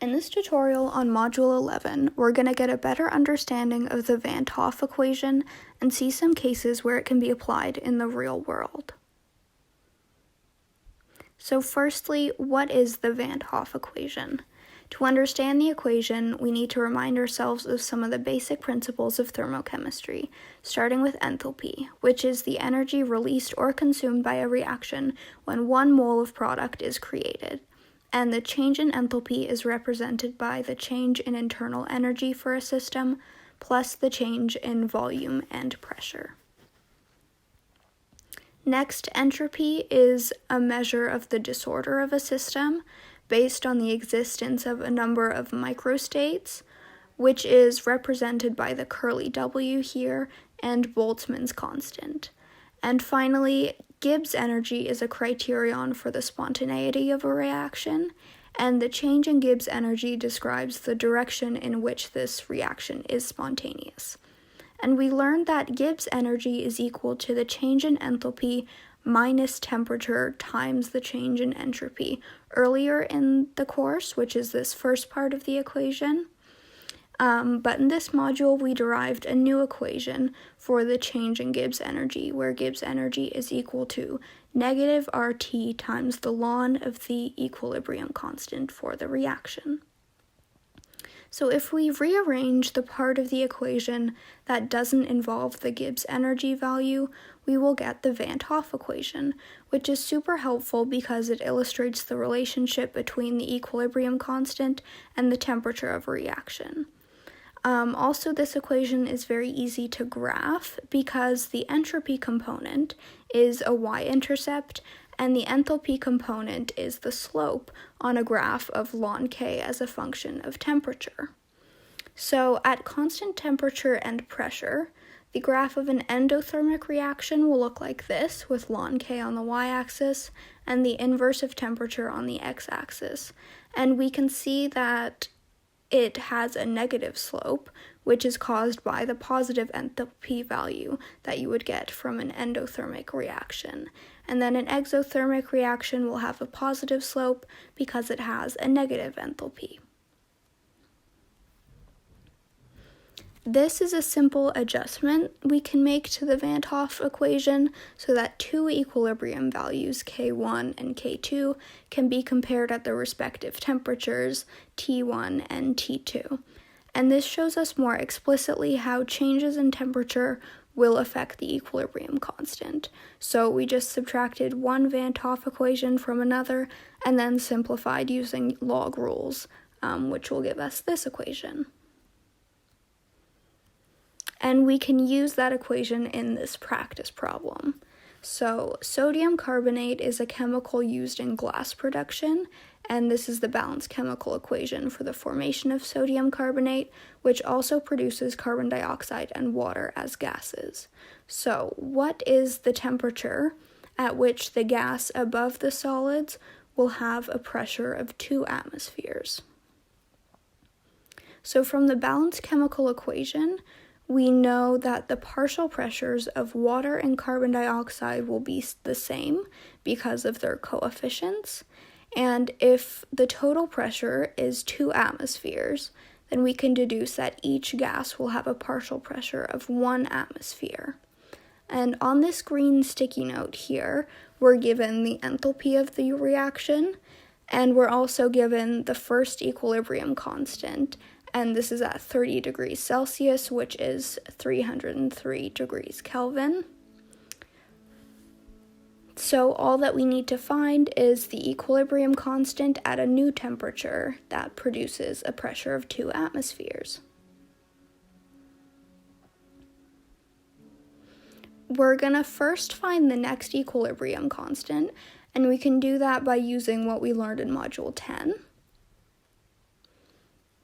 In this tutorial on Module 11, we're going to get a better understanding of the Van 't Hoff equation and see some cases where it can be applied in the real world. So firstly, what is the Van 't Hoff equation? To understand the equation, we need to remind ourselves of some of the basic principles of thermochemistry, starting with enthalpy, which is the energy released or consumed by a reaction when 1 mole of product is created. And the change in enthalpy is represented by the change in internal energy for a system plus the change in volume and pressure. Next, entropy is a measure of the disorder of a system based on the existence of a number of microstates, which is represented by the curly W here and Boltzmann's constant. And finally, Gibbs energy is a criterion for the spontaneity of a reaction, and the change in Gibbs energy describes the direction in which this reaction is spontaneous. And we learned that Gibbs energy is equal to the change in enthalpy minus temperature times the change in entropy earlier in the course, which is this first part of the equation. But in this module, we derived a new equation for the change in Gibbs energy, where Gibbs energy is equal to negative RT times the ln of the equilibrium constant for the reaction. So if we rearrange the part of the equation that doesn't involve the Gibbs energy value, we will get the Van 't Hoff equation, which is super helpful because it illustrates the relationship between the equilibrium constant and the temperature of a reaction. Also, this equation is very easy to graph because the entropy component is a y-intercept and the enthalpy component is the slope on a graph of ln k as a function of temperature. So at constant temperature and pressure, the graph of an endothermic reaction will look like this, with ln k on the y-axis and the inverse of temperature on the x-axis. And we can see that it has a negative slope, which is caused by the positive enthalpy value that you would get from an endothermic reaction. And then an exothermic reaction will have a positive slope because it has a negative enthalpy. This is a simple adjustment we can make to the Van 't Hoff equation so that two equilibrium values, K1 and K2, can be compared at their respective temperatures, T1 and T2. And this shows us more explicitly how changes in temperature will affect the equilibrium constant. So we just subtracted one Van 't Hoff equation from another and then simplified using log rules, which will give us this equation. And we can use that equation in this practice problem. So sodium carbonate is a chemical used in glass production, and this is the balanced chemical equation for the formation of sodium carbonate, which also produces carbon dioxide and water as gases. So what is the temperature at which the gas above the solids will have a pressure of 2 atmospheres? So from the balanced chemical equation, we know that the partial pressures of water and carbon dioxide will be the same because of their coefficients. And if the total pressure is 2 atmospheres, then we can deduce that each gas will have a partial pressure of 1 atmosphere. And on this green sticky note here, we're given the enthalpy of the reaction, and we're also given the first equilibrium constant, and this is at 30 degrees Celsius, which is 303 degrees Kelvin. So all that we need to find is the equilibrium constant at a new temperature that produces a pressure of 2 atmospheres. We're going to first find the next equilibrium constant, and we can do that by using what we learned in Module 10.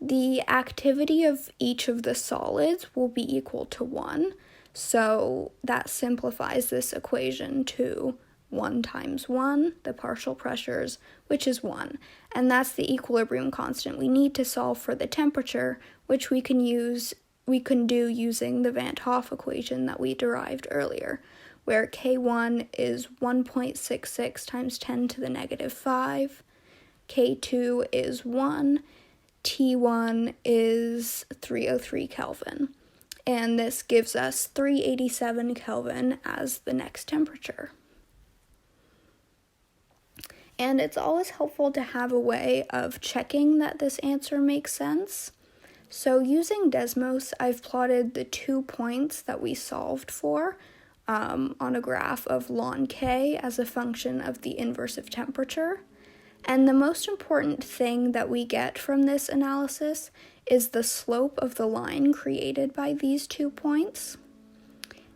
The activity of each of the solids will be equal to 1, so that simplifies this equation to 1 times 1, the partial pressures, which is 1, and that's the equilibrium constant we need to solve for the temperature, which we can do using the Van 't Hoff equation that we derived earlier, where K1 is 1.66 times 10 to the negative 5, K2 is 1, T1 is 303 Kelvin, and this gives us 387 Kelvin as the next temperature. And it's always helpful to have a way of checking that this answer makes sense. So using Desmos, I've plotted the 2 points that we solved for on a graph of ln K as a function of the inverse of temperature. And the most important thing that we get from this analysis is the slope of the line created by these 2 points.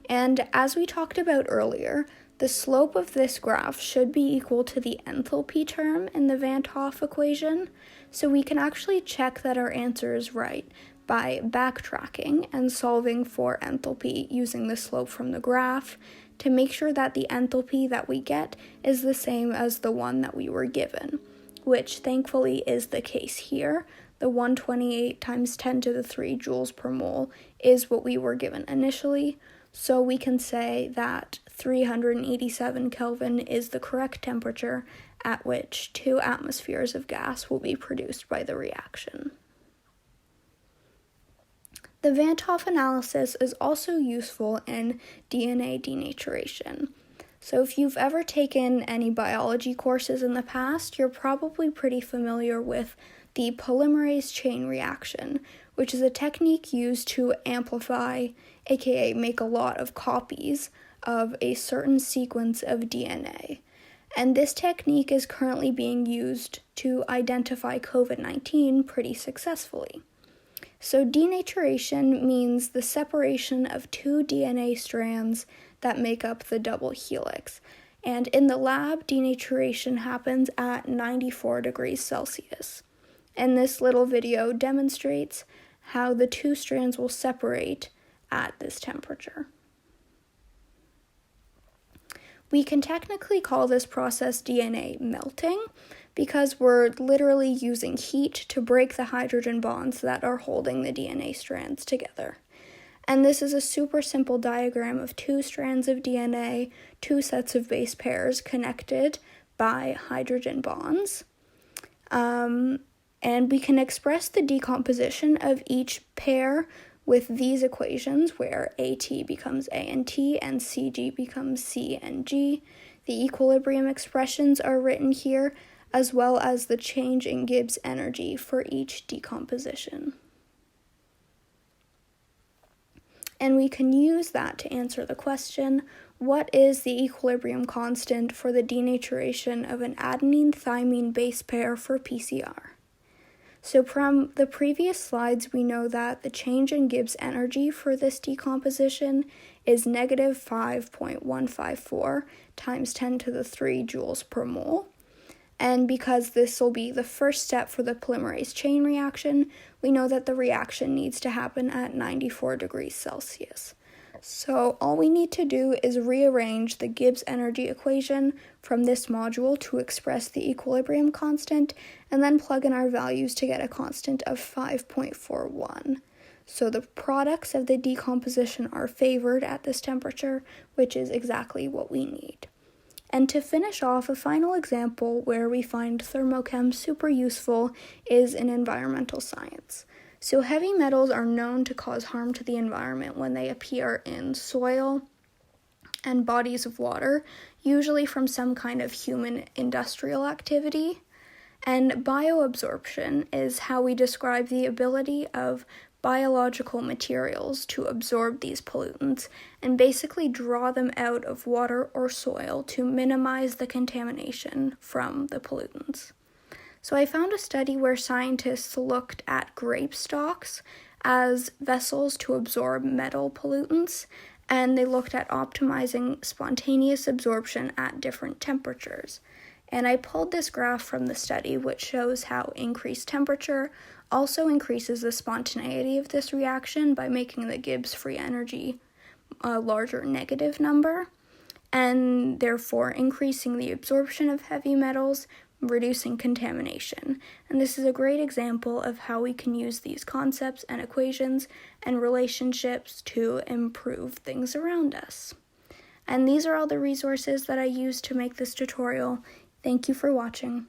And as we talked about earlier, the slope of this graph should be equal to the enthalpy term in the Van 't Hoff equation, so we can actually check that our answer is right by backtracking and solving for enthalpy using the slope from the graph to make sure that the enthalpy that we get is the same as the one that we were given, which thankfully is the case here. The 128 times 10 to the 3 joules per mole is what we were given initially, so we can say that 387 Kelvin is the correct temperature at which 2 atmospheres of gas will be produced by the reaction. The Van 't Hoff analysis is also useful in DNA denaturation. So if you've ever taken any biology courses in the past, you're probably pretty familiar with the polymerase chain reaction, which is a technique used to amplify, aka make a lot of copies of a certain sequence of DNA. And this technique is currently being used to identify COVID-19 pretty successfully. So denaturation means the separation of 2 DNA strands that make up the double helix. And in the lab, denaturation happens at 94 degrees Celsius. And this little video demonstrates how the 2 strands will separate at this temperature. We can technically call this process DNA melting because we're literally using heat to break the hydrogen bonds that are holding the DNA strands together. And this is a super simple diagram of 2 strands of DNA, 2 sets of base pairs connected by hydrogen bonds. And we can express the decomposition of each pair with these equations where AT becomes A and T and CG becomes C and G. The equilibrium expressions are written here, as well as the change in Gibbs energy for each decomposition. And we can use that to answer the question, what is the equilibrium constant for the denaturation of an adenine-thymine base pair for PCR? So from the previous slides, we know that the change in Gibbs energy for this decomposition is negative 5.154 times 10 to the 3 joules per mole. And because this will be the first step for the polymerase chain reaction, we know that the reaction needs to happen at 94 degrees Celsius. So all we need to do is rearrange the Gibbs energy equation from this module to express the equilibrium constant, and then plug in our values to get a constant of 5.41. So the products of the decomposition are favored at this temperature, which is exactly what we need. And to finish off, a final example where we find thermochem super useful is in environmental science. So heavy metals are known to cause harm to the environment when they appear in soil and bodies of water, usually from some kind of human industrial activity. And bioabsorption is how we describe the ability of biological materials to absorb these pollutants and basically draw them out of water or soil to minimize the contamination from the pollutants. So I found a study where scientists looked at grape stalks as vessels to absorb metal pollutants, and they looked at optimizing spontaneous absorption at different temperatures. And I pulled this graph from the study, which shows how increased temperature also increases the spontaneity of this reaction by making the Gibbs free energy a larger negative number, and therefore increasing the absorption of heavy metals, reducing contamination. And this is a great example of how we can use these concepts and equations and relationships to improve things around us. And these are all the resources that I used to make this tutorial. Thank you for watching.